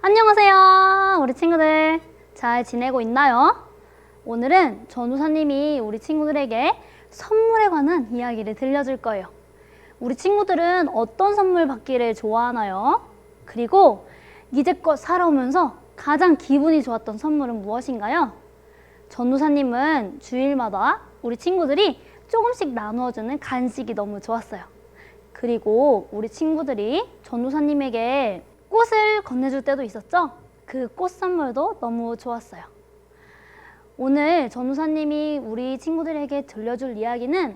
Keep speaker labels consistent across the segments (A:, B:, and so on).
A: 안녕하세요, 우리 친구들. 잘 지내고 있나요? 오늘은 전우사님이 우리 친구들에게 선물에 관한 이야기를 들려줄 거예요. 우리 친구들은 어떤 선물 받기를 좋아하나요? 그리고 이제껏 살아오면서 가장 기분이 좋았던 선물은 무엇인가요? 전우사님은 주일마다 우리 친구들이 조금씩 나누어주는 간식이 너무 좋았어요. 그리고 우리 친구들이 전우사님에게 꽃을 건네줄 때도 있었죠? 그 꽃 선물도 너무 좋았어요. 오늘 전우사님이 우리 친구들에게 들려줄 이야기는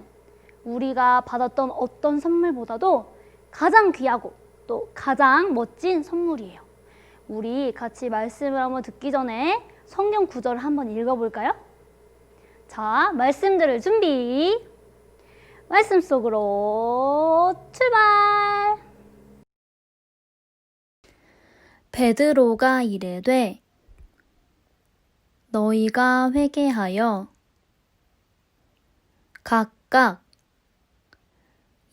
A: 우리가 받았던 어떤 선물보다도 가장 귀하고 또 가장 멋진 선물이에요. 우리 같이 말씀을 한번 듣기 전에 성경 구절을 한번 읽어볼까요? 자, 말씀 들을 준비! 말씀 속으로 출발! 베드로가 이르되 너희가 회개하여 각각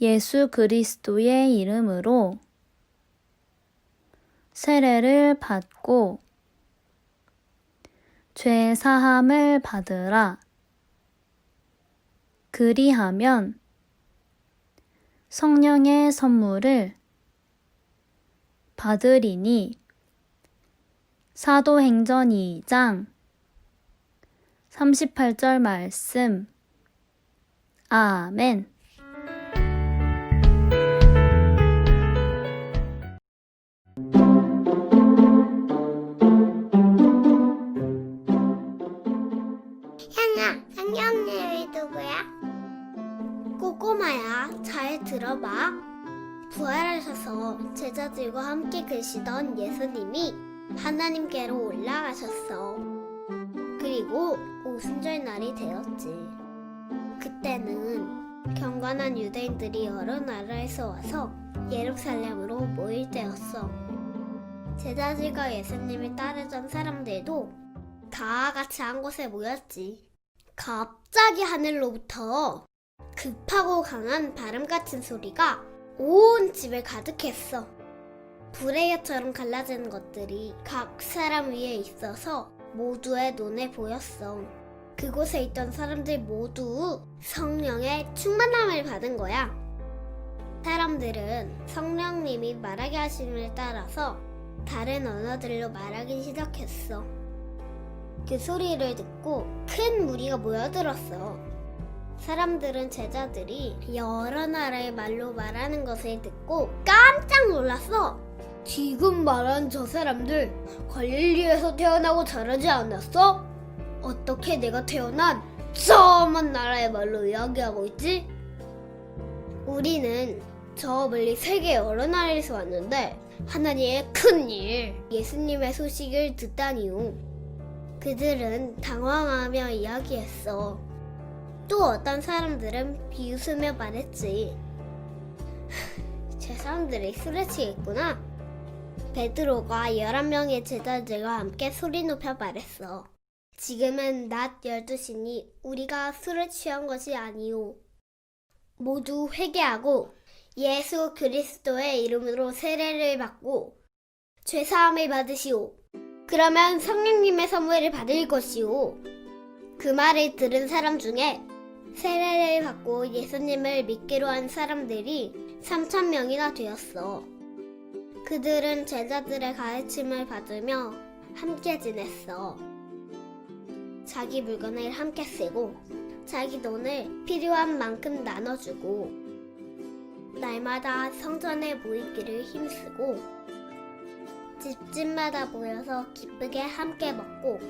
A: 예수 그리스도의 이름으로 세례를 받고 죄 사함을 받으라. 그리하면 성령의 선물을 받으리니. 사도행전 2장 38절 말씀. 아멘.
B: 향아, 성령님이 누구야? 꼬꼬마야, 잘 들어봐. 부활하셔서 제자들과 함께 계시던 예수님이 하나님께로 올라가셨어. 그리고 오순절 날이 되었지. 그때는 경건한 유대인들이 여러 나라에서 와서 예루살렘으로 모일 때였어. 제자들과 예수님을 따르던 사람들도 다 같이 한 곳에 모였지. 갑자기 하늘로부터 급하고 강한 바람 같은 소리가 온 집을 가득했어. 불의 혀처럼 갈라지는 것들이 각 사람 위에 있어서 모두의 눈에 보였어. 그곳에 있던 사람들 모두 성령의 충만함을 받은 거야. 사람들은 성령님이 말하게 하심을 따라서 다른 언어들로 말하기 시작했어. 그 소리를 듣고 큰 무리가 모여들었어. 사람들은 제자들이 여러 나라의 말로 말하는 것을 듣고 깜짝 놀랐어. 지금 말한 저 사람들 갈릴리에서 태어나고 자라지 않았어? 어떻게 내가 태어난 저 먼 나라의 말로 이야기하고 있지? 우리는 저 멀리 세계 여러 나라에서 왔는데 하나님의 큰일, 예수님의 소식을 듣다니요. 그들은 당황하며 이야기했어. 또 어떤 사람들은 비웃으며 말했지. 제 사람들이 술에 취했구나. 베드로가 11명의 제자들과 함께 소리 높여 말했어. 지금은 낮 12시니 우리가 술에 취한 것이 아니오. 모두 회개하고 예수 그리스도의 이름으로 세례를 받고 죄사함을 받으시오. 그러면 성령님의 선물을 받을 것이오. 그 말을 들은 사람 중에 세례를 받고 예수님을 믿기로 한 사람들이 3,000명이나 되었어. 그들은 제자들의 가르침을 받으며 함께 지냈어. 자기 물건을 함께 쓰고 자기 돈을 필요한 만큼 나눠주고 날마다 성전에 모이기를 힘쓰고 집집마다 모여서 기쁘게 함께 먹고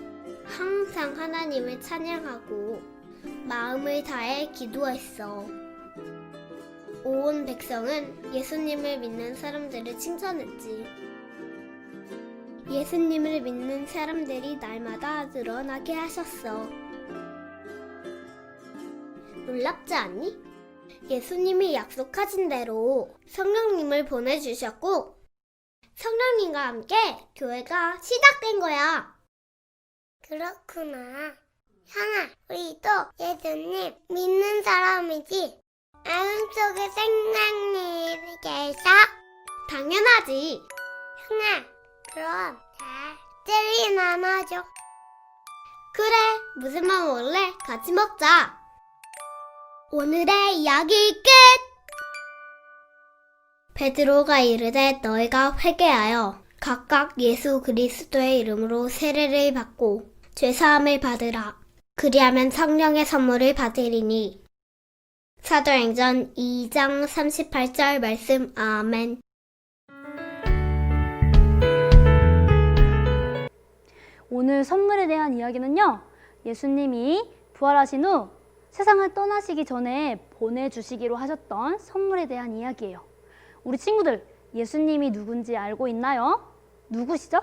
B: 항상 하나님을 찬양하고 마음을 다해 기도했어. 온 백성은 예수님을 믿는 사람들을 칭찬했지. 예수님을 믿는 사람들이 날마다 늘어나게 하셨어. 놀랍지 않니? 예수님이 약속하신 대로 성령님을 보내주셨고 성령님과 함께 교회가 시작된 거야. 그렇구나. 향아, 우리도 예수님 믿는 사람이지? 마음속에 성령님이 계셔? 당연하지. 향아, 그럼 젤리 하나 줘. 그래, 무슨 맘 먹을래? 같이 먹자. 오늘의 이야기 끝! 베드로가 이르되 너희가 회개하여 각각 예수 그리스도의 이름으로 세례를 받고 죄사함을 받으라. 그리하면 성령의 선물을 받으리니. 사도행전 2장 38절 말씀. 아멘.
A: 오늘 선물에 대한 이야기는요, 예수님이 부활하신 후 세상을 떠나시기 전에 보내주시기로 하셨던 선물에 대한 이야기예요. 우리 친구들, 예수님이 누군지 알고 있나요? 누구시죠?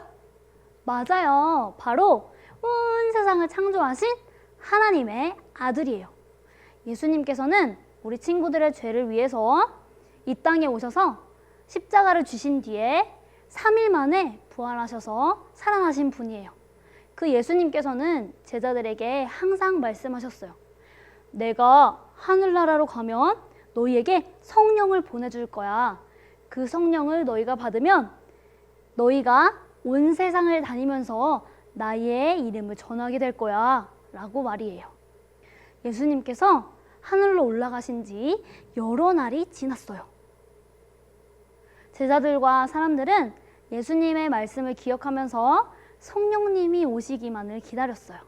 A: 맞아요. 바로 온 세상을 창조하신 하나님의 아들이에요. 예수님께서는 우리 친구들의 죄를 위해서 이 땅에 오셔서 십자가를 주신 뒤에 3일 만에 부활하셔서 살아나신 분이에요. 그 예수님께서는 제자들에게 항상 말씀하셨어요. 내가 하늘나라로 가면 너희에게 성령을 보내줄 거야. 그 성령을 너희가 받으면 너희가 온 세상을 다니면서 나의 이름을 전하게 될 거야 라고 말이에요. 예수님께서 하늘로 올라가신 지 여러 날이 지났어요. 제자들과 사람들은 예수님의 말씀을 기억하면서 성령님이 오시기만을 기다렸어요.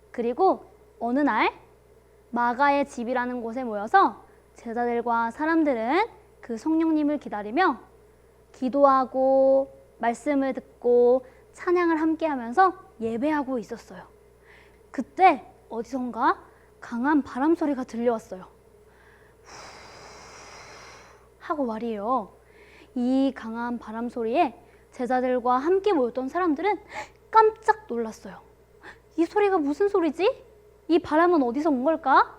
A: 그리고 어느 날 마가의 집이라는 곳에 모여서 제자들과 사람들은 그 성령님을 기다리며 기도하고 말씀을 듣고 찬양을 함께 하면서 예배하고 있었어요. 그때 어디선가 강한 바람 소리가 들려왔어요. 하고 말이에요. 이 강한 바람 소리에 제자들과 함께 모였던 사람들은 깜짝 놀랐어요. 이 소리가 무슨 소리지? 이 바람은 어디서 온 걸까?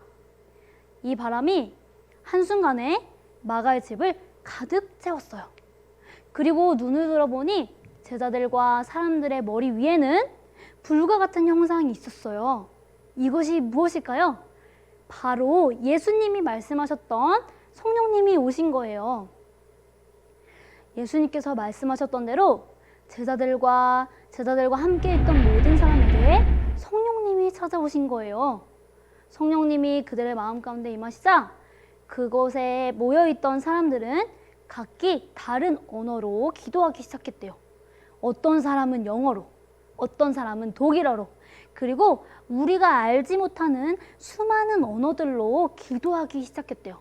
A: 이 바람이 한순간에 마가의 집을 가득 채웠어요. 그리고 눈을 들어보니 제자들과 사람들의 머리 위에는 불과 같은 형상이 있었어요. 이것이 무엇일까요? 바로 예수님이 말씀하셨던 성령님이 오신 거예요. 예수님께서 말씀하셨던 대로 제자들과 함께 있던 모든 사람에게 성령님이 찾아오신 거예요. 성령님이 그들의 마음 가운데 임하시자 그곳에 모여있던 사람들은 각기 다른 언어로 기도하기 시작했대요. 어떤 사람은 영어로, 어떤 사람은 독일어로, 그리고 우리가 알지 못하는 수많은 언어들로 기도하기 시작했대요.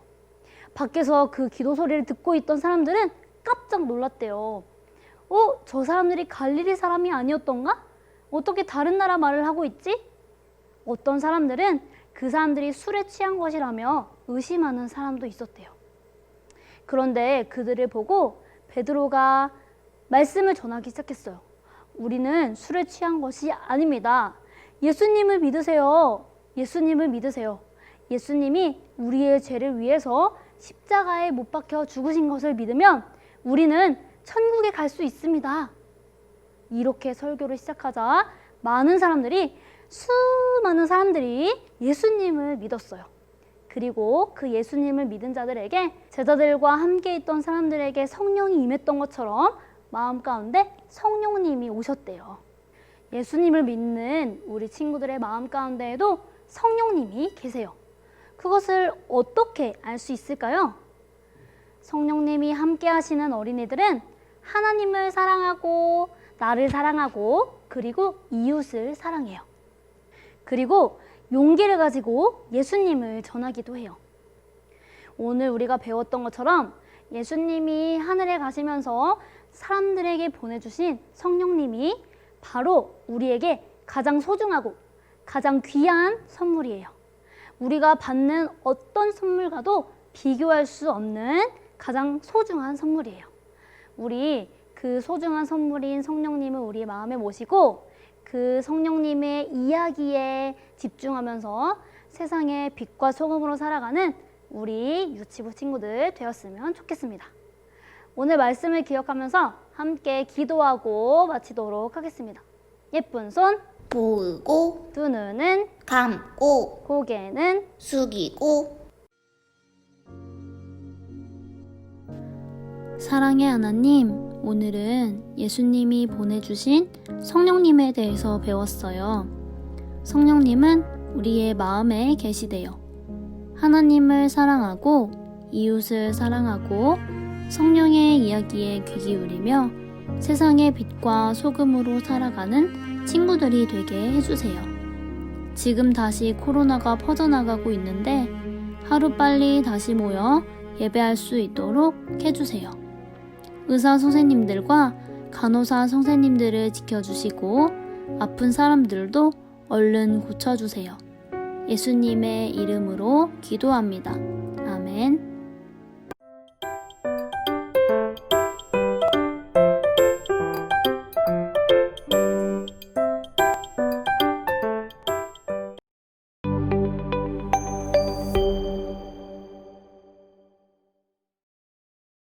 A: 밖에서 그 기도 소리를 듣고 있던 사람들은 깜짝 놀랐대요. 저 사람들이 갈릴리 사람이 아니었던가? 어떻게 다른 나라 말을 하고 있지? 어떤 사람들은 그 사람들이 술에 취한 것이라며 의심하는 사람도 있었대요. 그런데 그들을 보고 베드로가 말씀을 전하기 시작했어요. 우리는 술에 취한 것이 아닙니다. 예수님을 믿으세요. 예수님을 믿으세요. 예수님이 우리의 죄를 위해서 십자가에 못 박혀 죽으신 것을 믿으면 우리는 천국에 갈 수 있습니다. 이렇게 설교를 시작하자 수많은 사람들이 예수님을 믿었어요. 그리고 그 예수님을 믿은 자들에게 제자들과 함께 있던 사람들에게 성령이 임했던 것처럼 마음 가운데 성령님이 오셨대요. 예수님을 믿는 우리 친구들의 마음 가운데에도 성령님이 계세요. 그것을 어떻게 알 수 있을까요? 성령님이 함께 하시는 어린이들은 하나님을 사랑하고 나를 사랑하고 그리고 이웃을 사랑해요. 그리고 용기를 가지고 예수님을 전하기도 해요. 오늘 우리가 배웠던 것처럼 예수님이 하늘에 가시면서 사람들에게 보내주신 성령님이 바로 우리에게 가장 소중하고 가장 귀한 선물이에요. 우리가 받는 어떤 선물과도 비교할 수 없는 가장 소중한 선물이에요. 우리 그 소중한 선물인 성령님을 우리의 마음에 모시고 그 성령님의 이야기에 집중하면서 세상의 빛과 소금으로 살아가는 우리 유치부 친구들 되었으면 좋겠습니다. 오늘 말씀을 기억하면서 함께 기도하고 마치도록 하겠습니다. 예쁜 손
B: 모으고
A: 두 눈은
B: 감고
A: 고개는
B: 숙이고.
A: 사랑의 하나님, 오늘은 예수님이 보내주신 성령님에 대해서 배웠어요. 성령님은 우리의 마음에 계시대요. 하나님을 사랑하고 이웃을 사랑하고 성령의 이야기에 귀 기울이며 세상의 빛과 소금으로 살아가는 친구들이 되게 해주세요. 지금 다시 코로나가 퍼져나가고 있는데 하루빨리 다시 모여 예배할 수 있도록 해주세요. 의사 선생님들과 간호사 선생님들을 지켜주시고 아픈 사람들도 얼른 고쳐주세요. 예수님의 이름으로 기도합니다. 아멘.